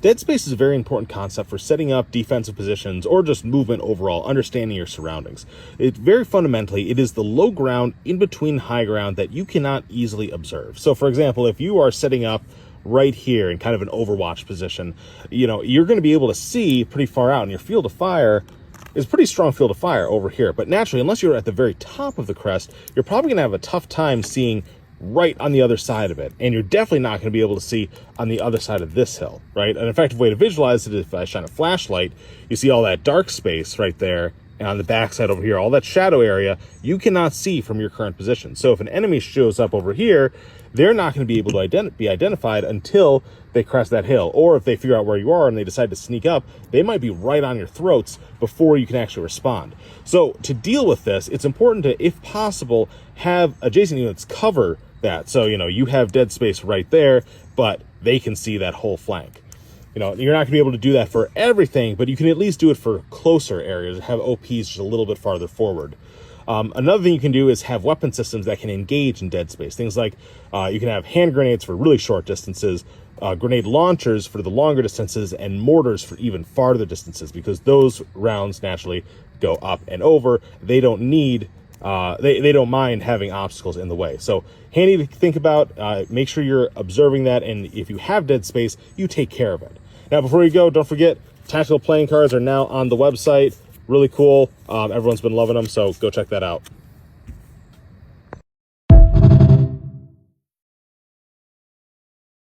Dead space is a very important concept for setting up defensive positions or just movement overall, understanding your surroundings. Very fundamentally, it is the low ground in between high ground that you cannot easily observe. So for example, if you are setting up right here in kind of an overwatch position, you're going to be able to see pretty far out, and your field of fire is a pretty strong field of fire over here. But naturally, unless you're at the very top of the crest, you're probably going to have a tough time seeing right on the other side of it. And you're definitely not going to be able to see on the other side of this hill, right? An effective way to visualize it is if I shine a flashlight, you see all that dark space right there, and on the backside over here, all that shadow area, you cannot see from your current position. So if an enemy shows up over here, they're not going to be able to be identified until they crest that hill. Or if they figure out where you are and they decide to sneak up, they might be right on your throats before you can actually respond. So to deal with this, it's important to, if possible, have adjacent units cover that. So, you have dead space right there, but they can see that whole flank. You're not going to be able to do that for everything, but you can at least do it for closer areas, have OPs just a little bit farther forward. Another thing you can do is have weapon systems that can engage in dead space. Things like you can have hand grenades for really short distances, grenade launchers for the longer distances, and mortars for even farther distances, because those rounds naturally go up and over. They don't need they don't mind having obstacles in the way. So handy to think about. Make sure you're observing that, and if you have dead space, you take care of it. Now, before you go, don't forget, tactical playing cards are now on the website. Really cool. Everyone's been loving them, so go check that out.